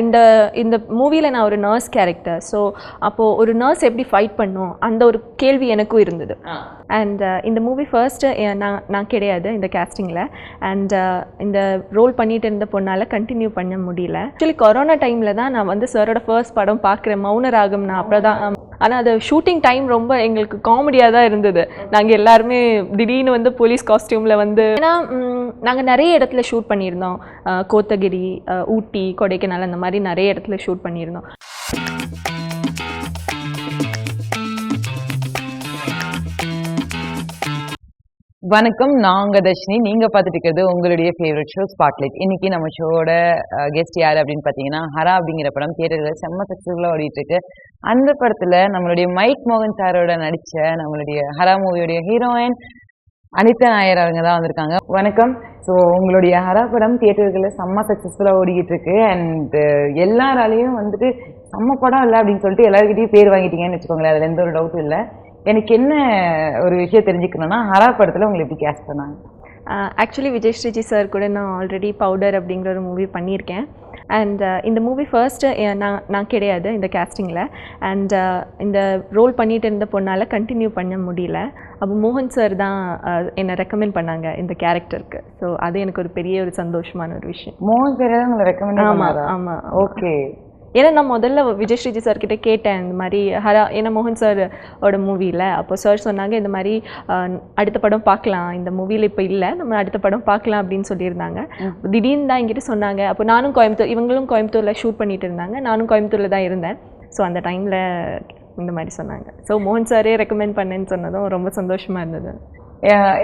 இந்த இந்த மூவியில் நான் ஒரு நர்ஸ் கேரக்டர். ஸோ அப்போது ஒரு நர்ஸ் எப்படி ஃபைட் பண்ணும் அந்த ஒரு கேள்வி எனக்கும் இருந்தது. அண்ட் இந்த மூவி ஃபர்ஸ்ட்டு நான் கிடையாது இந்த கேஸ்டிங்கில். அண்ட் இந்த ரோல் பண்ணிட்டு இருந்த பொண்ணால் கண்டினியூ பண்ண முடியல. ஆக்சுவலி கொரோனா டைமில் தான் நான் வந்து சாரோட ஃபர்ஸ்ட் படம் பார்க்குறேன், மௌனராகம். நான் அப்போ தான், ஆனால் அது ஷூட்டிங் டைம் ரொம்ப எங்களுக்கு காமெடியாக தான் இருந்தது. நாங்கள் எல்லாருமே திடீர்னு வந்து போலீஸ் காஸ்டியூமில் வந்து, ஏன்னா நாங்கள் நிறைய இடத்துல ஷூட் பண்ணியிருந்தோம். கோத்தகிரி, ஊட்டி, கொடைக்கானல், அந்த மாதிரி நிறைய இடத்துல ஷூட் பண்ணியிருந்தோம். வணக்கம், நாங்க தர்ஷினி. நீங்க பார்த்துட்டு இருக்கிறது உங்களுடைய ஃபேவரட் ஷோ ஸ்பாட்லைட். இன்னைக்கு நம்ம ஷோட கெஸ்ட் யாரு அப்படின்னு பார்த்தீங்கன்னா, ஹரா அப்படிங்கிற படம் தியேட்டர்ல செம்ம சக்ஸஸ்ஃபுல்லாக ஓடிட்டு இருக்கு. அந்த படத்துல நம்மளுடைய மைக் மோகன் சாரோட நடிச்ச நம்மளுடைய ஹரா மூவியோடைய ஹீரோயின் அனிதா நாயர் அவங்க தான் வந்திருக்காங்க. வணக்கம். ஸோ உங்களுடைய ஹரா படம் தியேட்டர்களில் செம்ம சக்ஸஸ்ஃபுல்லாக ஓடிக்கிட்டு இருக்கு. அண்ட் எல்லாராலையும் வந்துட்டு செம்ம படம் இல்லை அப்படின்னு சொல்லிட்டு எல்லாருக்கிட்டையும் பேர் வாங்கிட்டீங்கன்னு வச்சுக்கோங்களேன். அதில் எந்த ஒரு டவுட்டும் இல்லை. எனக்கு என்ன ஒரு விஷயம் தெரிஞ்சுக்கணும்னா, ஹரா படத்தில் உங்களை எப்படி கேஸ்ட் பண்ணாங்க? ஆக்சுவலி விஜய் ஸ்ரீஜி சார் கூட நான் ஆல்ரெடி பவுடர் அப்படிங்கிற ஒரு மூவி பண்ணியிருக்கேன். அண்ட் இந்த மூவி ஃபர்ஸ்ட்டு நான் கிடையாது இந்த கேஸ்டிங்கில். அண்ட் இந்த ரோல் பண்ணிட்டு இருந்த பொண்ணால் கண்டினியூ பண்ண முடியல. அப்போ மோகன் சார் தான் என்னை ரெக்கமெண்ட் பண்ணாங்க இந்த கேரக்டருக்கு. ஸோ அது எனக்கு ஒரு பெரிய ஒரு சந்தோஷமான ஒரு விஷயம். மோகன் சார் தான் உங்களை ரெக்கமெண்ட்? ஆமாம் ஆமாம். ஓகே. ஏன்னா நான் முதல்ல விஜய் ஸ்ரீஜி சார்கிட்ட கேட்டேன் இந்த மாதிரி ஹரா, ஏன்னா மோகன் சாரோட மூவியில். அப்போ சார் சொன்னாங்க இந்த மாதிரி அடுத்த படம் பார்க்கலாம், இந்த மூவியில் இப்போ இல்லை, நம்ம அடுத்த படம் பார்க்கலாம் அப்படின்னு சொல்லியிருந்தாங்க. திடீர்னு தான் என்கிட்ட சொன்னாங்க. அப்போ நானும் கோயம்புத்தூர், இவங்களும் கோயம்புத்தூரில் ஷூட் பண்ணிட்டு இருந்தாங்க, நானும் கோயம்புத்தூரில் தான் இருந்தேன். ஸோ அந்த டைமில் இந்த மாதிரி சொன்னாங்க. ஸோ மோகன் சாரே ரெக்கமெண்ட் பண்ணேன்னு சொன்னதும் ரொம்ப சந்தோஷமாக இருந்தது.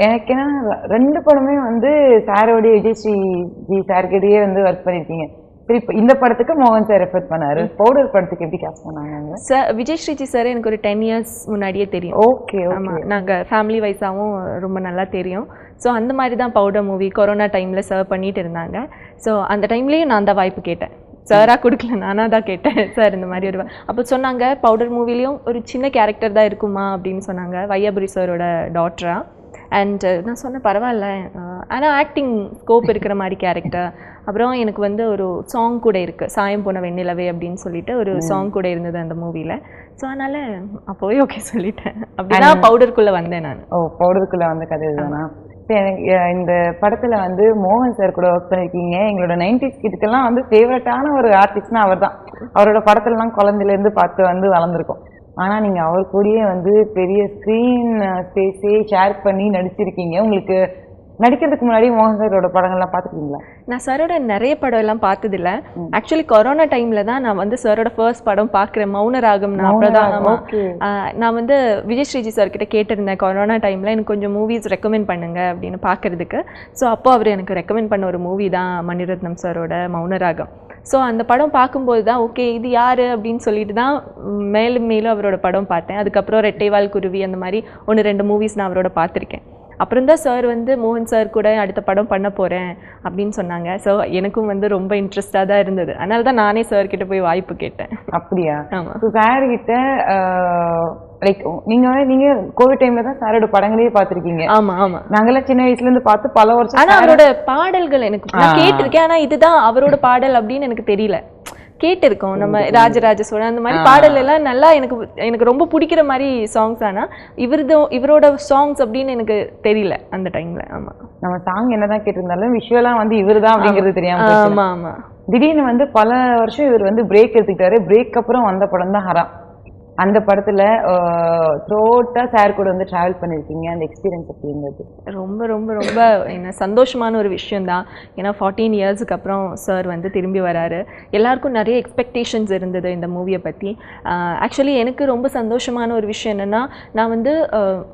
எனக்கு என்ன, ரெண்டு படமே வந்து சாரோடைய விஜய் ஸ்ரீஜி சார்கிட்டயே வந்து ஒர்க் பண்ணியிருக்கீங்க. சரி, இப்போ இந்த படத்துக்கு மோகன் சார் ரெஃபர் பண்ணாரு. பவுடர் படத்துக்கு எப்படி கேஸ்ட் பண்ணாங்க? சார் விஜய் ஸ்ரீஜி சார் எனக்கு ஒரு 10 இயர்ஸ் முன்னாடியே தெரியும். ஓகே. ஆமாம், நாங்கள் ஃபேமிலி வைஸாகவும் ரொம்ப நல்லா தெரியும். ஸோ அந்த மாதிரி தான் பவுடர் மூவி கொரோனா டைமில் சர்வ் பண்ணிட்டு இருந்தாங்க. ஸோ அந்த டைம்லேயும் நான் தான் வாய்ப்பு கேட்டேன். சாராக கொடுக்கல, நானாக தான் கேட்டேன். சார் இந்த மாதிரி ஒரு அப்போ சொன்னாங்க பவுடர் மூவிலையும் ஒரு சின்ன கேரக்டர் தான் இருக்குமா அப்படின்னு சொன்னாங்க, வையாபுரி சாரோட டாட்டரா. அண்ட் நான் சொன்னேன் பரவாயில்ல, ஆனால் ஆக்டிங் ஸ்கோப் இருக்கிற மாதிரி கேரக்டர். அப்புறம் எனக்கு வந்து ஒரு சாங் கூட இருக்குது, சாயம் போன வெண்ணிலவே அப்படின்னு சொல்லிட்டு ஒரு சாங் கூட இருந்தது அந்த மூவியில். ஸோ அதனால் அப்போவே ஓகே சொல்லிட்டேன். அப்படின்னா பவுடருக்குள்ளே வந்தேன் நான். ஓ, பவுடருக்குள்ளே வந்த கதை இதுதானா? இந்த படத்தில் வந்து மோகன் சார் கூட ஒர்க் பண்ணியிருக்கீங்க. எங்களோட 90s கிட்டக்கெல்லாம் வந்து ஃபேவரட்டான ஒரு ஆர்டிஸ்ட்னா அவர் தான். அவரோட படத்துலலாம் குழந்தையிலேருந்து பார்த்து வந்து வளர்ந்துருக்கோம். ஆனால் நீங்கள் அவர் கூடயே வந்து பெரிய ஸ்க்ரீன் ஸ்பேஸே ஷேர் பண்ணி நடிச்சிருக்கீங்க. உங்களுக்கு நடிக்கிறதுக்கு முன்னாடி மோகன் சாரோட படங்கள்லாம் பார்த்துருக்கீங்களா? நான் சாரோட நிறைய படம் எல்லாம் பார்த்ததில்ல. ஆக்சுவலி கொரோனா டைமில் தான் நான் வந்து சாரோட ஃபர்ஸ்ட் படம் பார்க்குறேன், மௌனராகம். நான் அப்போதான் நான் வந்து விஜய் ஸ்ரீஜி சார்கிட்ட கேட்டிருந்தேன் கொரோனா டைமில் எனக்கு கொஞ்சம் மூவிஸ் ரெக்கமெண்ட் பண்ணுங்க அப்படின்னு பார்க்குறதுக்கு. ஸோ அப்போ அவர் எனக்கு ரெக்கமெண்ட் பண்ண ஒரு மூவி தான் மணிரத்னம் சாரோட மௌனராகம். ஸோ அந்த படம் பார்க்கும்போது தான் ஓகே இது யார் அப்படின்னு சொல்லிட்டு தான் மேலும் மேலும் அவரோட படம் பார்த்தேன். அதுக்கப்புறம் ரெட்டைவால் குருவி அந்த மாதிரி 1-2 மூவிஸ் நான் அவரோட பார்த்துருக்கேன். அப்புறம் தான் சார் வந்து மோகன் சார் கூட அடுத்த படம் பண்ண போகிறேன் அப்படின்னு சொன்னாங்க. ஸோ எனக்கும் வந்து ரொம்ப இன்ட்ரெஸ்டாக தான் இருந்தது. அதனால தான் நானே சார்கிட்ட போய் வாய்ப்பு கேட்டேன். அப்படியா? ஆமாம். ஸோ சார்கிட்ட லைக் நீங்கள் கோவிட் டைமில் தான் சாரோட படங்களையே பார்த்துருக்கீங்க. ஆமாம் ஆமாம். நாங்களாம் சின்ன வயசுலேருந்து பார்த்து பல வருஷம். ஆனால் அவரோட பாடல்கள் எனக்கு நான் கேட்டிருக்கேன், ஆனால் இதுதான் அவரோட பாடல் அப்படின்னு எனக்கு தெரியல. கேட்டிருக்கோம் நம்ம ராஜராஜ சோழன் அந்த மாதிரி பாடல் எல்லாம் நல்லா எனக்கு ரொம்ப பிடிக்கிற மாதிரி சாங்ஸ். ஆனால் இவரோட சாங்ஸ் அப்படின்னு எனக்கு தெரியல அந்த டைம்ல. ஆமா, நம்ம சாங் என்னதான் கேட்டிருந்தாலும் விஷுவலா வந்து இவர் தான் அப்படிங்கிறது தெரியாம. ஆமா ஆமா. திடீர்னு வந்து பல வருஷம் இவர் வந்து பிரேக் எடுத்துக்கிட்டாரு. பிரேக் அப்புறம் வந்த படம் தான் ஹரா. அந்த படத்துல த்ரோட்டா சார் கூட வந்து டிராவல் பண்ணியிருக்கீங்க. அந்த எக்ஸ்பீரியன்ஸ் எப்படி இருந்தது? ரொம்ப ரொம்ப ரொம்ப என்ன சந்தோஷமான ஒரு விஷயந்தான். ஏன்னா 14 இயர்ஸுக்கு அப்புறம் சார் வந்து திரும்பி வராரு. எல்லாருக்கும் நிறைய எக்ஸ்பெக்டேஷன்ஸ் இருந்தது இந்த மூவியை பற்றி. ஆக்சுவலி எனக்கு ரொம்ப சந்தோஷமான ஒரு விஷயம் என்னென்னா, நான் வந்து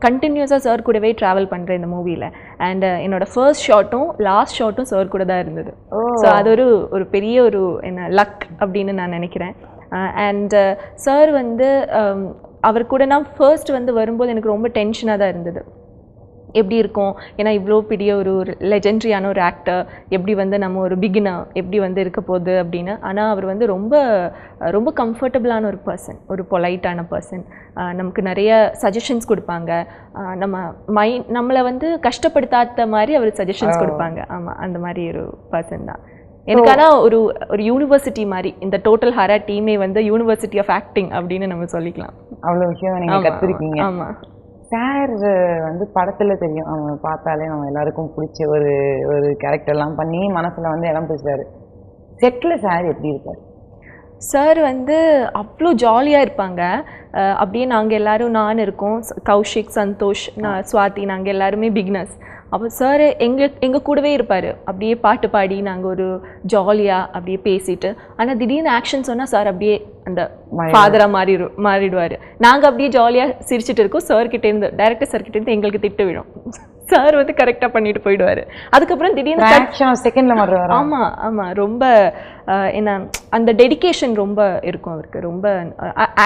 கண்டினியூஸாக சார் கூடவே ட்ராவல் பண்ணுறேன் இந்த மூவியில். அண்ட் என்னோட ஃபர்ஸ்ட் ஷாட்டும் லாஸ்ட் ஷாட்டும் சார் கூட தான் இருந்தது. ஸோ அது ஒரு பெரிய ஒரு என்ன லக் அப்படின்னு நான் நினைக்கிறேன். அண்ட் சார் வந்து அவர் கூட நான் ஃபர்ஸ்ட் வந்து வரும்போது எனக்கு ரொம்ப டென்ஷனாக தான் இருந்தது. எப்படி இருக்கும், ஏன்னா இவ்வளோ பெரிய ஒரு லெஜெண்ட்ரியான ஒரு ஆக்டர், எப்படி வந்து நம்ம ஒரு பிகினர் எப்படி வந்து இருக்க போகுது அப்படின்னு. ஆனால் அவர் வந்து ரொம்ப ரொம்ப கம்ஃபர்டபுளான ஒரு பர்சன், ஒரு பொலைட்டான பர்சன். நமக்கு நிறைய சஜஷன்ஸ் கொடுப்பாங்க. நம்மளை வந்து கஷ்டப்படுத்தாத மாதிரி அவர் சஜஷன்ஸ் கொடுப்பாங்க. ஆமாம், அந்த மாதிரி ஒரு பர்சன் தான். எனக்கு ஆனால் ஒரு ஒரு யூனிவர்சிட்டி மாதிரி இந்த டோட்டல் ஹரா டீமே வந்து யூனிவர்சிட்டி ஆஃப் ஆக்டிங் அப்படின்னு நம்ம சொல்லிக்கலாம். அவ்வளோ விஷயம் நீங்கள் கற்றுருக்கீங்க. ஆமாம். சார் வந்து படத்தில் தெரியும், அவங்க பார்த்தாலே நம்ம எல்லாருக்கும் பிடிச்ச ஒரு ஒரு கேரக்டர்லாம் பண்ணி மனசில் வந்து இடம் பிடிச்சாரு. செட்டில் சார் எப்படி இருப்பார்? சார் வந்து அவ்வளோ ஜாலியாக இருப்பாங்க. அப்படியே நாங்கள் எல்லோரும் நான் இருக்கோம், கௌஷிக், சந்தோஷ், சுவாதி, நாங்கள் எல்லாருமே பிகினர்ஸ். அப்போ சார் எங்கள் கூடவே இருப்பார். அப்படியே பாட்டு பாடி நாங்கள் ஒரு ஜாலியாக அப்படியே பேசிட்டு, ஆனால் திடீர்னு ஆக்ஷன் சொன்னால் சார் அப்படியே அந்த ஃபாதராக மாறிடுவார். நாங்கள் அப்படியே ஜாலியாக சிரிச்சுட்டு இருக்கோம். சார்கிட்டேருந்து டைரக்டர் சார்கிட்டேருந்து எங்களுக்கு திட்டு விடும். சார் வந்து கரெக்டாக பண்ணிட்டு போயிடுவார். அதுக்கப்புறம் திடீர்னு செகண்ட்ல மாறுவார். ஆமாம் ஆமாம், ரொம்ப என்ன அந்த டெடிகேஷன் ரொம்ப இருக்கும் அவருக்கு. ரொம்ப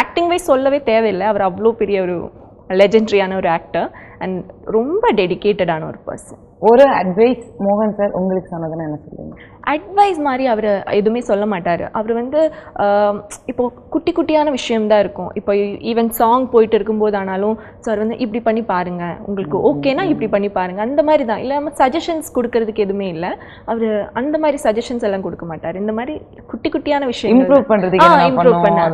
ஆக்டிங் வைஸ் சொல்லவே தேவையில்லை, அவர் அவ்வளோ பெரிய ஒரு லெஜெண்டரியான ஒரு ஆக்டர் அண்ட் ரொம்ப டெடிக்கேட்டடான ஒரு பர்சன். ஒரு அட்வைஸ் மோகன் சார் உங்களுக்கு சொன்னதுன்னு என்ன சொல்லுங்க? அட்வைஸ் மாதிரி அவர் எதுவுமே சொல்ல மாட்டார். அவர் வந்து இப்போது குட்டி குட்டியான விஷயம்தான் இருக்கும். இப்போ ஈவன் சாங் போயிட்டு இருக்கும்போது ஆனாலும் சார் வந்து இப்படி பண்ணி பாருங்கள், உங்களுக்கு ஓகேனா இப்படி பண்ணி பாருங்கள், அந்த மாதிரி தான். இல்லாமல் சஜஷன்ஸ் கொடுக்கறதுக்கு எதுவுமே இல்லை. அவர் அந்த மாதிரி சஜஷன்ஸ் எல்லாம் கொடுக்க மாட்டார். இந்த மாதிரி குட்டி குட்டியான விஷயம் இம்ப்ரூவ் பண்ண.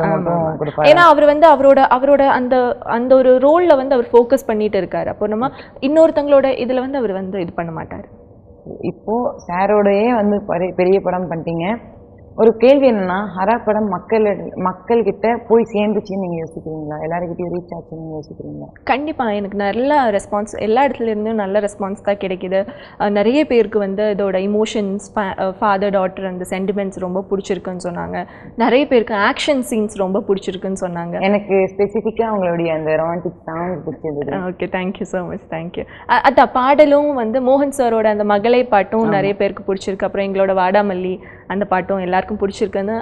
ஏன்னா அவர் வந்து அவரோட அந்த அந்த ஒரு ரோலில் வந்து அவர் ஃபோக்கஸ் பண்ணிட்டு இருக்காரு. அப்போ நம்ம இன்னொருத்தங்களோட இதில் வந்து அவர் வந்து இது பண்ண மாட்டார். இப்போ சாரோடையே வந்து பெரிய படம் பண்ணிட்டீங்க. ஒரு கேள்வி என்னன்னா, ஹரா படம் மக்கள்கிட்ட போய் சேர்ந்துச்சுன்னு நீங்கள் யோசிக்கிறீங்களா? எல்லாருக்கிட்டையும் ரீச் ஆச்சுன்னு நீங்கள் யோசிக்கிறீங்களா? கண்டிப்பாக எனக்கு நல்ல ரெஸ்பான்ஸ், எல்லா இடத்துலேருந்தும் நல்ல ரெஸ்பான்ஸ் தான் கிடைக்கிது. நிறைய பேருக்கு வந்து இதோட இமோஷன்ஸ், ஃபாதர் டாட்டர் அந்த சென்டிமெண்ட்ஸ் ரொம்ப பிடிச்சிருக்குன்னு சொன்னாங்க. நிறைய பேருக்கு ஆக்ஷன் சீன்ஸ் ரொம்ப பிடிச்சிருக்குன்னு சொன்னாங்க. எனக்கு ஸ்பெசிஃபிக்காக அவங்களுடைய அந்த ரொமான்டிக் சாங் பிடிச்சிருந்தது. Okay, thank you so much, thank you. அதான் பாடலும் வந்து மோகன் சாரோட அந்த மகளை பாட்டும் நிறைய பேருக்கு பிடிச்சிருக்கு. அப்புறம் எங்களோட வாடாமல்லி அந்த பாட்டும் எல்லாருக்கும் பிடிச்சிருக்குன்னு.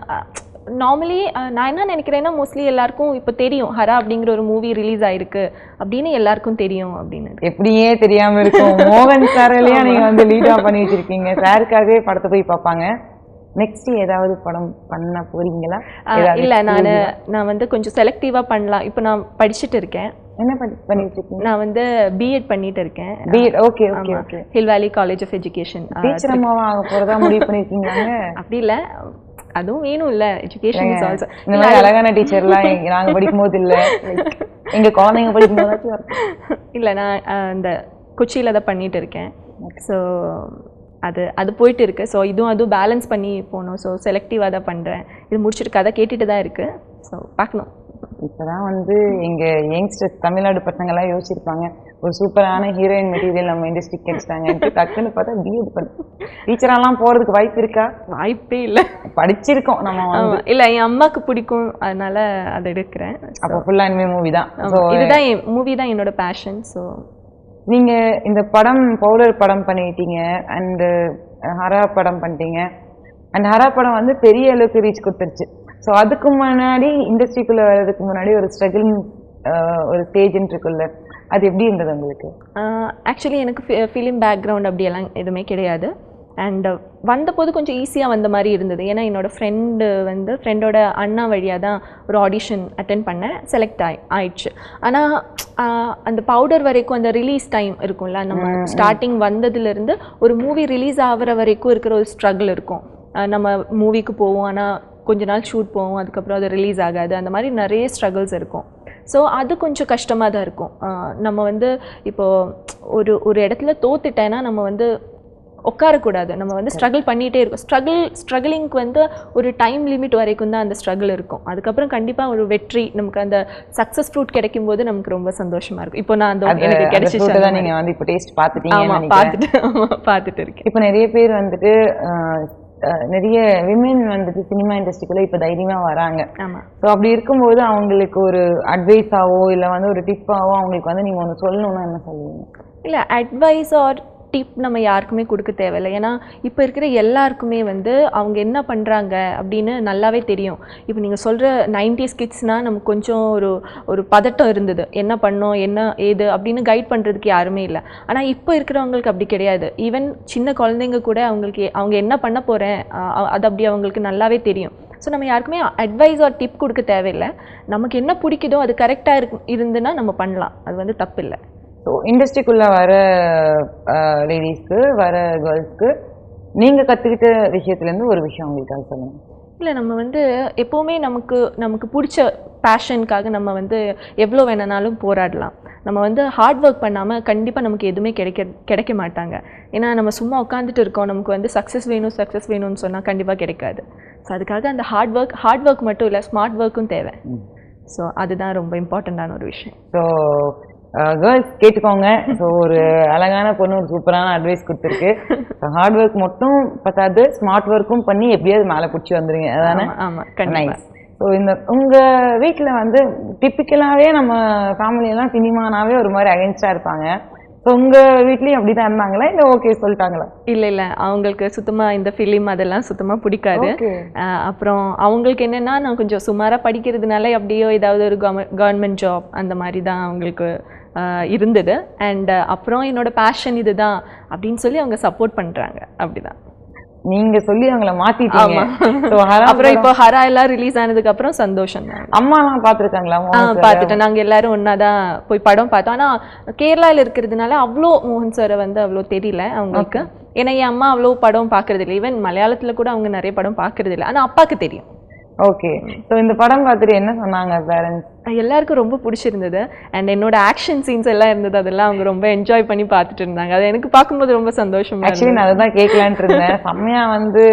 நார்மலி நான் என்ன நினைக்கிறேன்னா, மோஸ்ட்லி எல்லாருக்கும் இப்போ தெரியும் ஹரா அப்படிங்கிற ஒரு மூவி ரிலீஸ் ஆயிருக்கு அப்படின்னு எல்லாருக்கும் தெரியும். அப்படின்னு எப்படியே தெரியாம இருக்கும். மோகன் சாரையா நீங்க வந்து லீடா பண்ணி வச்சிருக்கீங்க. சாருக்காகவே படத்தை போய் பார்ப்பாங்க. நெக்ஸ்ட் ஏதாவது படம் பண்ண போறீங்களா? இல்லை, நான் வந்து கொஞ்சம் செலக்டிவாக பண்ணலாம். இப்போ நான் படிச்சுட்டு இருக்கேன். என்ன பண்ணிட்டு இருக்கீங்க? நான் வந்து பிஎட் பண்ணிட்டு இருக்கேன். BEd, okay okay okay. Hill valley college of education. Teacher அம்மாவா ஆக போறதா முடிவு பண்ணிருக்கீங்களாங்க? அப்படி இல்லை, அதுவும் வேணும் இல்லை, எஜுகேஷன் இஸ் ஆல்சோ. இந்த மாதிரி அழகான டீச்சர்லாம் நாங்கள் படிக்கும்போது இல்லை, எங்கள் குழந்தைங்க படிக்கும்போது இல்லை. நான் இந்த கொச்சியில் தான் பண்ணிட்டு இருக்கேன். ஸோ அது போயிட்டு இருக்கு. ஸோ அதுவும் பேலன்ஸ் பண்ணி போகணும். ஸோ செலக்டிவாக தான் பண்ணுறேன். இது முடிச்சுட்டு கதை கேட்டுட்டு தான் இருக்குது. ஸோ பார்க்கணும். இப்போ தான் வந்து எங்கள் யங்ஸ்டர்ஸ் தமிழ்நாடு பசங்கள்லாம் யோசிச்சிருப்பாங்க, ஒரு சூப்பரான ஹீரோயின் மெட்டீரியல் நம்ம இண்டஸ்ட்ரிக்கு கிடைச்சிட்டாங்க. டக்குன்னு பார்த்தா பிஎட் டீச்சரெல்லாம் போகிறதுக்கு வாய்ப்பு இருக்கா? வாய்ப்பே இல்லை. படிச்சிருக்கோம் நம்ம. இல்லை, என் அம்மாவுக்கு பிடிக்கும், அதனால அதை எடுக்கிறேன். அப்போ ஃபுல்லாக இனிமேல் மூவி தான். இதுதான் மூவி தான் என்னோட பேஷன். ஸோ நீங்கள் இந்த படம் பவுடர் படம் பண்ணிட்டீங்க, அண்டு ஹரா படம் பண்ணிட்டீங்க. அண்ட் ஹரா படம் வந்து பெரிய அளவுக்கு ரீச் கொடுத்துருச்சு. ஸோ அதுக்கு முன்னாடி இண்டஸ்ட்ரிக்குள்ளே வர்றதுக்கு முன்னாடி ஒரு ஸ்ட்ரகிளிங் ஒரு ஸ்டேஜ்ன்னு இருக்குல்ல, அது எப்படி இருந்தது உங்களுக்கு? ஆக்சுவலி எனக்கு ஃபிலிம் பேக்ரவுண்ட் அப்படியெல்லாம் எதுவுமே கிடையாது. அண்ட் வந்தபோது கொஞ்சம் ஈஸியாக வந்த மாதிரி இருந்தது. ஏன்னா என்னோடய ஃப்ரெண்டோட அண்ணா வழியாக தான் ஒரு ஆடிஷன் அட்டென்ட் பண்ணேன், செலக்ட் ஆயிடுச்சு. ஆனால் அந்த பவுடர் வரைக்கும் அந்த ரிலீஸ் டைம் இருக்கும்ல, நம்ம ஸ்டார்டிங் வந்ததுலேருந்து ஒரு மூவி ரிலீஸ் ஆகிற வரைக்கும் இருக்கிற ஒரு ஸ்ட்ரகிள் இருக்கும். நம்ம மூவிக்கு போவோம், ஆனால் கொஞ்ச நாள் ஷூட் போவோம், அதுக்கப்புறம் அது ரிலீஸ் ஆகாது. அந்த மாதிரி நிறைய ஸ்ட்ரகிள்ஸ் இருக்கும். ஸோ அது கொஞ்சம் கஷ்டமாக தான் இருக்கும். நம்ம வந்து இப்போது ஒரு இடத்துல தோத்துட்டேன்னா நம்ம வந்து உட்காரக்கூடாது, நம்ம வந்து ஸ்ட்ரகிள் பண்ணிகிட்டே இருக்கும். ஸ்ட்ரகிளிங்க்கு வந்து ஒரு டைம் லிமிட் வரைக்கும் தான் அந்த ஸ்ட்ரகிள் இருக்கும். அதுக்கப்புறம் கண்டிப்பாக ஒரு வெற்றி, நமக்கு அந்த சக்ஸஸ் ஃப்ரூட் கிடைக்கும் போது நமக்கு ரொம்ப சந்தோஷமாக இருக்கும். இப்போ நான் அந்த எனக்கு கிடைச்சிச்சு தான். நீங்கள் வந்து இப்போ டேஸ்ட் பார்த்துட்டீங்க? ஆமாம், பார்த்துட்டு இருக்கேன். இப்போ நிறைய பேர் வந்துட்டு நிறைய விமென் வந்துட்டு சினிமா இண்டஸ்ட்ரிக்குள்ள இப்போ தைரியமாக வராங்க. ஸோ அப்படி இருக்கும்போது அவங்களுக்கு ஒரு அட்வைஸாவோ இல்லை வந்து ஒரு டிப்பாவோ அவங்களுக்கு வந்து நீங்கள் ஒன்று சொல்லணும்னா என்ன சொல்லுவீங்க? இல்லை, அட்வைஸ் ஆர் டிப் நம்ம யாருக்குமே கொடுக்க தேவையில்லை. ஏன்னா இப்போ இருக்கிற எல்லாருக்குமே வந்து அவங்க என்ன பண்ணுறாங்க அப்படின்னு நல்லாவே தெரியும். இப்போ நீங்கள் சொல்கிற 90s கிட்ஸ்னால் நமக்கு கொஞ்சம் ஒரு பதட்டம் இருந்தது, என்ன பண்ணோம் என்ன ஏது அப்படின்னு கைட் பண்ணுறதுக்கு யாருமே இல்லை. ஆனால் இப்போ இருக்கிறவங்களுக்கு அப்படி கிடையாது. ஈவன் சின்ன குழந்தைங்க கூட அவங்க என்ன பண்ண போகிறேன் அது அப்படி அவங்களுக்கு நல்லாவே தெரியும். ஸோ நம்ம யாருக்குமே அட்வைஸ் ஆர் டிப் கொடுக்க தேவையில்லை. நமக்கு என்ன பிடிக்குதோ அது கரெக்டாக இருந்துன்னா நம்ம பண்ணலாம், அது வந்து தப்பு இல்லை. ஸோ இண்டஸ்ட்ரிக்குள்ளே வர லேடிஸ்க்கு, வர கேர்ள்ஸ்க்கு நீங்க கத்துக்கிட்ட விஷயத்துல இருந்து ஒரு விஷயம் உங்களுக்காக சொல்லுங்க. இல்லை நம்ம வந்து எப்போவுமே நமக்கு பிடிச்ச பேஷனுக்காக நம்ம வந்து எவ்வளோ வேணுனாலும் போராடலாம். நம்ம வந்து ஹார்ட் ஒர்க் பண்ணாமல் கண்டிப்பாக நமக்கு எதுவுமே கிடைக்க மாட்டாங்க. ஏன்னா நம்ம சும்மா உட்காந்துட்டு இருக்கோம், நமக்கு வந்து சக்ஸஸ் வேணும்னு சொன்னால் கண்டிப்பாக கிடைக்காது. ஸோ அதுக்காக அந்த ஹார்ட் ஒர்க் மட்டும் இல்லை, ஸ்மார்ட் ஒர்க்கும் தேவை. ஸோ அதுதான் ரொம்ப இம்பார்ட்டண்ட்டான ஒரு விஷயம். ஸோ கேர்ள்ஸ் கேட்டுக்கோங்க. ஸோ ஒரு அழகான பொண்ணு ஒரு சூப்பரான அட்வைஸ் கொடுத்துருக்கு. ஹார்ட் ஒர்க் மட்டும் பத்தாது, ஸ்மார்ட் ஒர்க்கும் பண்ணி எப்படியாவது மேலே பிடிச்சி வந்துருங்க. அதானே? ஆமாம், கண்டிப்பாக. ஸோ இந்த உங்க வீட்டில் வந்து டிப்பிக்கலாகவே நம்ம ஃபேமிலியெல்லாம் சினிமானாவே ஒரு மாதிரி அகைன்ஸ்டாக இருப்பாங்க. ஸோ உங்க வீட்லேயும் அப்படி தான் இருந்தாங்களா, இல்லை ஓகே சொல்லிட்டாங்களா? இல்லை அவங்களுக்கு சுத்தமாக இந்த ஃபிலிம் அதெல்லாம் சுத்தமாக பிடிக்காது. அப்புறம் அவங்களுக்கு என்னென்னா, நான் கொஞ்சம் சுமாராக படிக்கிறதுனால அப்படியோ ஏதாவது ஒரு கவர்மெண்ட் ஜாப் அந்த மாதிரி தான் அவங்களுக்கு இருந்தது. அண்ட் அப்புறம் என்னோட பேஷன் இதுதான் அப்படின்னு சொல்லி அவங்க சப்போர்ட் பண்ணுறாங்க. அப்படிதான் நீங்க சொல்லி அவங்கள மாத்திட்டீங்க. அப்புறம் இப்போ ஹரா எல்லாம் ரிலீஸ் ஆனதுக்கு அப்புறம் சந்தோஷம் தான். அம்மா எல்லாம் பாத்துருக்காங்களா? பாத்துட்டேன். நாங்க எல்லாரும் ஒன்னாதான் போய் படம் பார்த்தோம். ஆனா கேரளால இருக்கிறதுனால அவ்வளோ மோகன் சாரை வந்து அவ்வளோ தெரியல அவங்களுக்கு. ஏன்னா என் அம்மா அவ்வளோ படம் பாக்குறது இல்லை. ஈவன் மலையாளத்துல கூட அவங்க நிறைய படம் பாக்குறது இல்லை. ஆனா அப்பாவுக்கு தெரியும். ஓகே. ஸோ இந்த படம் பார்த்துட்டு என்ன சொன்னாங்க பேரண்ட்ஸ்? எல்லாருக்கும் ரொம்ப பிடிச்சிருந்தது. அண்ட் என்னோட ஆக்ஷன் சீன்ஸ் எல்லாம் இருந்தது, அதெல்லாம் அவங்க ரொம்ப என்ஜாய் பண்ணி பார்த்துட்டு இருந்தாங்க. அது எனக்கு பார்க்கும்போது ரொம்ப சந்தோஷமா. ஆக்சுவலி நான் அதுதான் கேட்கலான்ட்டு இருந்தேன். செம்மையா வந்து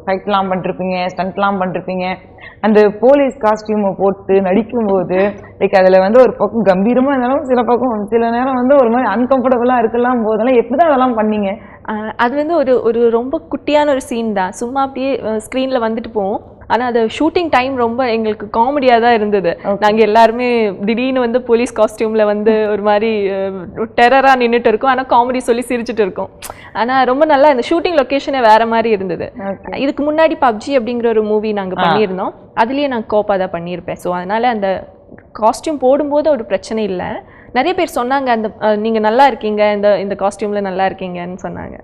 ஃபைட்லாம் பண்ணிருப்பீங்க, ஸ்டண்ட்லாம் பண்ணிருப்பீங்க. அந்த போலீஸ் காஸ்டியூமை போட்டு நடிக்கும்போது லைக் அதில் வந்து ஒரு பக்கம் கம்பீரமாக இருந்தாலும் சில நேரம் வந்து ஒரு மாதிரி அன்கம்ஃபர்டபுளாக இருக்கலாம் போதெல்லாம் எப்படிதான் அதெல்லாம் பண்ணீங்க? அது வந்து ஒரு ரொம்ப குட்டியான ஒரு சீன் தான். சும்மா அப்படியே ஸ்க்ரீனில் வந்துட்டு போவோம். ஆனால் அது ஷூட்டிங் டைம் ரொம்ப எங்களுக்கு காமெடியாக தான் இருந்தது. நாங்கள் எல்லாருமே திடீர்னு வந்து போலீஸ் காஸ்டியூமில் வந்து ஒரு மாதிரி டெரராக நின்றுட்டு இருக்கோம். ஆனால் காமெடி சொல்லி சிரிச்சுட்டு இருக்கோம். ஆனால் ரொம்ப நல்லா இந்த ஷூட்டிங் லொக்கேஷனே வேற மாதிரி இருந்தது. இதுக்கு முன்னாடி பப்ஜி அப்படிங்கிற ஒரு மூவி நாங்கள் பண்ணியிருந்தோம். அதுலேயே நான் கோப்பாக தான் பண்ணியிருப்பேன். ஸோ அதனால் அந்த காஸ்டியூம் போடும்போது ஒரு பிரச்சனை இல்லை. நிறைய பேர் சொன்னாங்க, அந்த நீங்கள் நல்லா இருக்கீங்க, இந்த காஸ்டியூமில் நல்லா இருக்கீங்கன்னு சொன்னாங்க.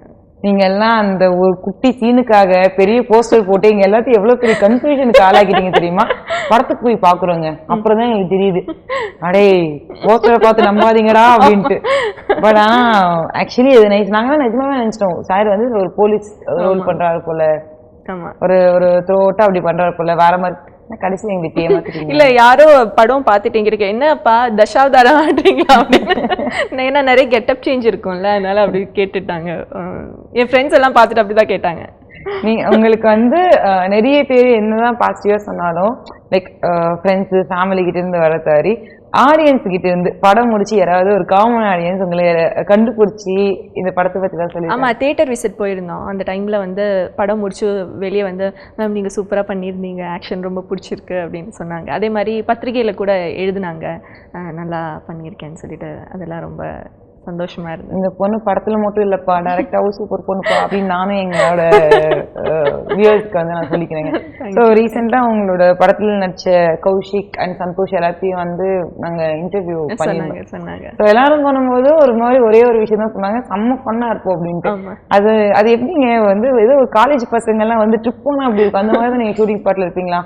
நீங்க எல்லாம் அந்த ஒரு குட்டி சீனுக்காக பெரிய போஸ்டர் போட்டு எங்க எல்லாத்தையும் எவ்வளவு பெரிய கன்ஃபியூஷனுக்கு ஆளாக்கிட்டீங்க தெரியுமா? படத்துக்கு போய் பாக்குறோங்க, அப்புறம் தான் எங்களுக்கு தெரியுது, அடே போஸ்டரை பார்த்து நம்பாதீங்கடா அப்படின்ட்டு. பட் ஆனா ஆக்சுவலி இது நைஸ். நாங்க நிஜமாவே நினைச்சிட்டோம் சார் வந்து ஒரு போலீஸ் ரோல் பண்றாரு போல, ஒரு த்ரோட்டா அப்படி பண்றாரு போல, வேற மாதிரி. கடைசி எங்களுக்கு ஏமாத்திட்டீங்க. இல்ல யாரோ படம் பார்த்துட்டீங்க இருக்கேன், என்னப்பா தசாவதாரம் ஆடுறீங்களா அப்படின்னு. ஏன்னா நிறைய கெட்டப் சேஞ்ச் இருக்கும்ல, அதனால அப்படி கேட்டுட்டாங்க. என் ஃப்ரெண்ட்ஸ் எல்லாம் பார்த்துட்டு அப்படிதான் கேட்டாங்க. உங்களுக்கு வந்து நிறைய பேர் என்னதான் பாசிட்டிவா சொன்னாலும் லைக் ஃப்ரெண்ட்ஸ் ஃபேமிலி கிட்ட இருந்து வர தவிர ஆடியன்ஸ் கிட்ட இருந்து படம் முடிச்சு யாராவது ஒரு காமன் ஆடியன்ஸ் உங்களை கண்டுபிடிச்சி இந்த படத்தை பத்தி தான் சொல்லி? ஆமா, தியேட்டர் விசிட் போயிருந்தோம். அந்த டைம்ல வந்து படம் முடிச்சு வெளியே வந்து மேம் நீங்க சூப்பரா பண்ணியிருந்தீங்க, ஆக்ஷன் ரொம்ப பிடிச்சிருக்கு அப்படின்னு சொன்னாங்க. அதே மாதிரி பத்திரிகையில கூட எழுதுனாங்க, நல்லா பண்ணியிருக்கேன்னு சொல்லிட்டு. அதெல்லாம் ரொம்ப சந்தோஷமா இருந்தது. இந்த பொண்ணு படத்துல மட்டும் இல்லப்பா, டைரக்டாவும் சூப்பர் பொண்ணுப்பா அப்படின்னு நானும் எங்களோட வியூவர்ஸ்க்கு வந்து நான் சொல்லிக்கிறேங்க. ஸோ ரீசெண்டா உங்களோட படத்துல நடிச்ச கௌஷிக் அண்ட் சந்தோஷ் எல்லாத்தையும் வந்து நாங்க இன்டர்வியூ சொன்னாங்க. ஸோ எல்லாரும் பண்ணும்போது ஒரு மாதிரி ஒரே ஒரு விஷயம் தான் சொன்னாங்க, செம்ம ஃபன்னா இருக்கும் அப்படின்ட்டு. அது எப்படிங்க வந்து ஏதோ ஒரு காலேஜ் பசங்க எல்லாம் வந்து ட்ரிப் போனா அப்படி இருக்கும், அந்த மாதிரி தான் நீங்க ஷூட்டிங் ஸ்பாட்ல இருப்பீங்களா?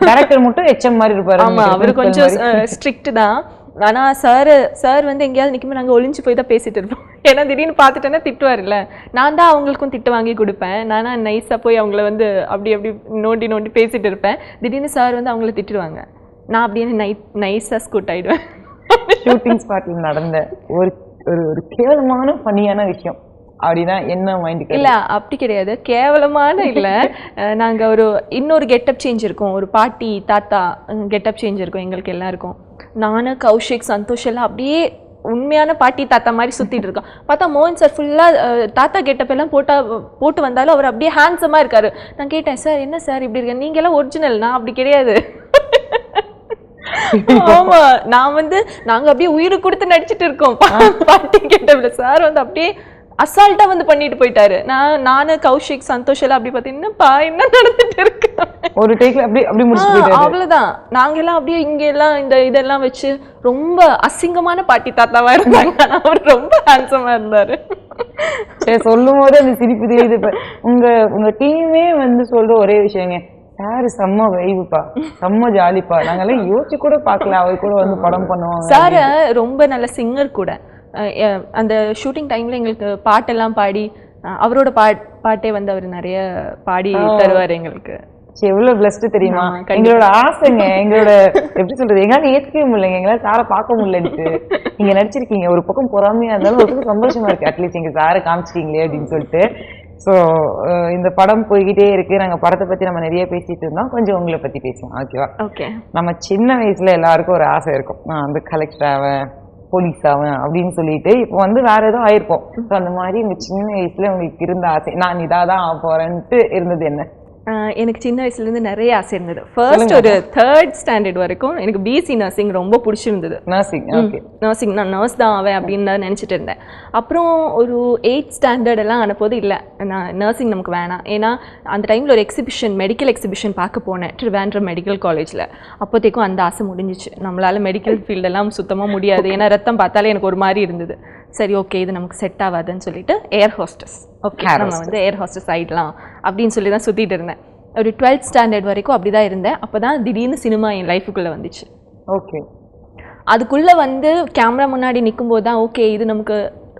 டைரக்டர் மட்டும் HM மாதிரி இருப்பாரு. ஆமா, அவரு கொஞ்சம் ஸ்ட்ரிக்ட் தான். ஆனா சார் வந்து எங்கேயாவது நிற்கும்போது நாங்கள் ஒளிஞ்சு போய் தான் பேசிட்டு இருப்போம். ஏன்னா திடீர்னு பார்த்துட்டேன்னா திட்டுவார்ல. நான் தான் அவங்களுக்கும் திட்டு வாங்கி கொடுப்பேன். நானா நைஸாக போய் அவங்கள வந்து அப்படி நோண்டி பேசிட்டு இருப்பேன். திடீர்னு சார் வந்து அவங்கள திட்டுவாங்க. நான் அப்படியே நைஸாக ஸ்கூட் ஆயிடுவேன். ஷூட்டிங் ஸ்பாட்டில் நடந்த ஒரு கேவலமான ஃபன்னியான விஷயம் அப்படின்னா என்ன மைண்டுக்கு? இல்லை அப்படி கிடையாது, கேவலமான இல்லை. நாங்கள் இன்னொரு கெட்டப் சேஞ்ச் இருக்கும், ஒரு பாட்டி தாத்தா கெட்டப் சேஞ்ச் இருக்கும் எங்களுக்கு எல்லாருக்கும். நானும் கௌஷிக் சந்தோஷ் எல்லாம் அப்படியே உண்மையான பாட்டி தாத்தா மாதிரி சுற்றிட்டு இருக்கோம். பார்த்தா மோகன் சார் ஃபுல்லாக தாத்தா கெட்டப் எல்லாம் போட்டு வந்தாலும் அவர் அப்படியே ஹேண்ட்ஸமாக இருக்காரு. நான் கேட்டேன், சார் என்ன சார் இப்படி இருக்கேன், நீங்க எல்லாம் ஒரிஜினல், நான் அப்படி கிடையாது. ஆமா, நாங்க அப்படியே உயிரை கொடுத்து நடிச்சிட்டு இருக்கோம் பாட்டி கெட்டப்ல. சார் வந்து அப்படியே அசால்ட்டா வந்து பண்ணிட்டு போயிட்டாரு. நானு கௌஷிக் சந்தோஷ் எல்லாம் அப்படி பார்த்தீங்கன்னா என்ன நடந்துட்டு இருக்கு ஒரு டேக்ல அப்படி முடிச்சிட்டு போயிட்டாரு. அவ்வளவுதான். நாங்க எல்லாம் அப்படியே இங்க எல்லாம் இதெல்லாம் வச்சு ரொம்ப அசிங்கமான பாட்டி தாத்தாவா இருந்தாங்க. அவர் ரொம்ப ஹேண்ட்ஸமா இருந்தாரு. சொல்லும் போது அந்த சிரிப்பு தெரியுது. உங்க டீமே வந்து சொல்ற ஒரே விஷயங்க, சார் செம்ம வைவுப்பா, செம்ம ஜாலிப்பா, நாங்கெல்லாம் யோசிச்சு கூட பார்க்கல அவர் கூட வந்து படம் பண்ணுவாங்க. சார் ரொம்ப நல்ல சிங்கர் கூட. அந்த ஷூட்டிங் டைம்ல எங்களுக்கு பாட்டெல்லாம் பாடி அவரோட பாட்டே வந்து அவர் நிறைய பாடி தருவார் எங்களுக்கு. எவ்வளவு பிளஸ்ட் தெரியுமா. எங்களோட ஆசைங்க, எங்களோட எப்படி சொல்றது, எங்களால ஏத்துக்கவே முடியலங்க, எங்களால சாரை பார்க்க முடியலன்ட்டு. நீங்க நடிச்சிருக்கீங்க, ஒரு பக்கம் பொறாமையா இருந்தாலும் ஒரு பக்கம் சந்தோஷமா இருக்கு, அட்லீஸ்ட் எங்க சாரை காமிச்சிட்டீங்களே அப்படின்னு சொல்லிட்டு. ஸோ இந்த படம் போய்கிட்டே இருக்கு. நாங்க படத்தை பத்தி நம்ம நிறைய பேசிட்டு இருந்தோம், கொஞ்சம் உங்களை பத்தி பேசுவோம் ஓகேவா. ஓகே. நம்ம சின்ன வயசுல எல்லாருக்கும் ஒரு ஆசை இருக்கும், நான் வந்து கலெக்டர் ஆவேன், போலீஸ் ஆவேன் அப்படின்னு சொல்லிட்டு. இப்போ வந்து வேற எதுவும் ஆயிருப்போம். ஸோ அந்த மாதிரி உங்க சின்ன வயசுல உங்களுக்கு இருந்த ஆசை, நான் இதாதான் ஆக போறேன்ட்டு இருந்தது என்ன? எனக்கு சின்ன வயசுலேருந்து நிறைய ஆசை இருந்தது. ஃபர்ஸ்ட் ஒரு 3rd ஸ்டாண்டர்ட் வரைக்கும் எனக்கு பிஎஸ்சி நர்சிங் ரொம்ப பிடிச்சிருந்தது. நர்சிங் நான் நர்ஸ் தான் ஆவேன் அப்படின்னு தான் நினச்சிட்டு இருந்தேன். அப்புறம் ஒரு 8th ஸ்டாண்டர்ட் எல்லாம் ஆனபோது இல்லை, நான் நர்சிங் நமக்கு வேணாம். ஏன்னா அந்த டைமில் ஒரு எக்ஸிபிஷன், மெடிக்கல் எக்ஸிபிஷன் பார்க்க போனேன் ட்ரிவாண்ட்ரம் மெடிக்கல் காலேஜில். அப்போதைக்கும் அந்த ஆசை முடிஞ்சிச்சு, நம்மளால் மெடிக்கல் ஃபீல்டெல்லாம் சுத்தமாக முடியாது, ஏன்னா ரத்தம் பார்த்தாலே எனக்கு ஒரு மாதிரி இருந்தது. சரி ஓகே, இது நமக்கு செட் ஆகாதுன்னு சொல்லிட்டு ஏர் ஹோஸ்டஸ், ஓகே நம்ம வந்து ஏர் ஹோஸ்டஸ் ஆகிடலாம் அப்படின்னு சொல்லி தான் சுற்றிட்டு இருந்தேன். ஒரு 12th ஸ்டாண்டர்ட் வரைக்கும் அப்படி தான் இருந்தேன். அப்போ தான் திடீர்னு சினிமா என் லைஃபுக்குள்ளே வந்துச்சு. ஓகே. அதுக்குள்ளே வந்து கேமரா முன்னாடி நிற்கும்போது தான் ஓகே இது நமக்கு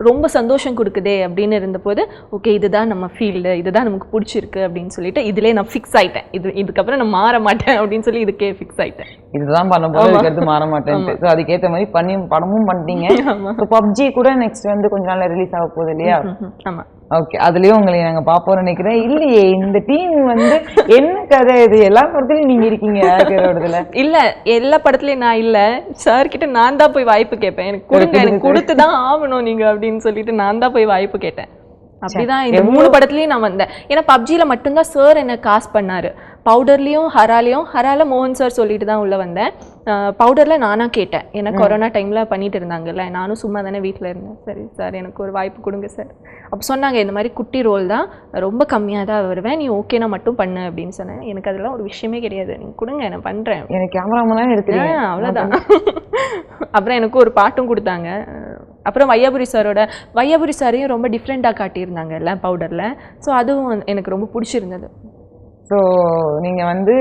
ரொம்ப சந்தோஷம் கொடுக்குதே அப்படின்னு இருந்தபோது ஓகே இதுதான் நம்ம ஃபீல்டு, இதுதான் நமக்கு பிடிச்சிருக்கு அப்படின்னு சொல்லிட்டு இதிலே நான் ஃபிக்ஸ் ஆகிட்டேன். இதுக்கப்புறம் நான் மாற மாட்டேன் அப்படின்னு சொல்லி இதுக்கே ஃபிக்ஸ் ஆகிட்டேன். இதுதான் பண்ணும்போது இருக்கிறது மாற மாட்டேன். ஸோ அதுக்கேற்ற மாதிரி படமும் பண்ணிட்டீங்க. ஸோ பப்ஜி கூட நெக்ஸ்ட் வந்து கொஞ்ச நாள் ரிலீஸ் ஆக போகுது இல்லையா? ஆமாம். ஓகே, அதுலயும் உங்களை நாங்க பாப்போம்னு நினைக்கிறேன். இல்லையே, இந்த டீம் வந்து என்ன கதை இது, எல்லா படத்துலயும் நீங்க இருக்கீங்க இல்ல, எல்லா படத்துலயும் நான் இல்ல, சார் கிட்ட நான் தான் போய் வாய்ப்பு கேட்பேன், எனக்கு கொடுங்க, எனக்கு கொடுத்துதான் ஆகணும் நீங்க அப்படின்னு சொல்லிட்டு நான் தான் போய் வாய்ப்பு கேட்டேன். அப்படிதான் இந்த 3 படத்துலயும் நான் வந்தேன். ஏன்னா பப்ஜில மட்டும்தான் சார் என்ன காஸ்ட் பண்ணாரு. பவுடர்லயும் ஹரால மோகன் சார் சொல்லிட்டு தான் உள்ள வந்தேன். பவுடர்ல நானா கேட்டேன், ஏன்னா கொரோனா டைம்ல பண்ணிட்டு இருந்தாங்கல்ல, நானும் சும்மா தானே வீட்டில் இருந்தேன். சரி சார் எனக்கு ஒரு வாய்ப்பு கொடுங்க சார். அப்போ சொன்னாங்க இந்த மாதிரி குட்டி ரோல் தான், ரொம்ப கம்மியாக தான் வருவேன், நீ ஓகேனா மட்டும் பண்ணு அப்படின்னு சொன்னேன். எனக்கு அதெல்லாம் ஒரு விஷயமே கிடையாது, நீங்க கொடுங்க நான் பண்றேன், எனக்கு கேமராமேன் எடுத்துறேன் அவ்வளோதான். அப்புறம் எனக்கு ஒரு பாட்டும் கொடுத்தாங்க. அப்புறம் வையாபுரி சாரையும் ரொம்ப டிஃப்ரெண்ட்டாக காட்டியிருந்தாங்கல்ல பவுடரில். ஸோ அதுவும் எனக்கு ரொம்ப பிடிச்சிருந்தது. ஸோ நீங்கள் வந்து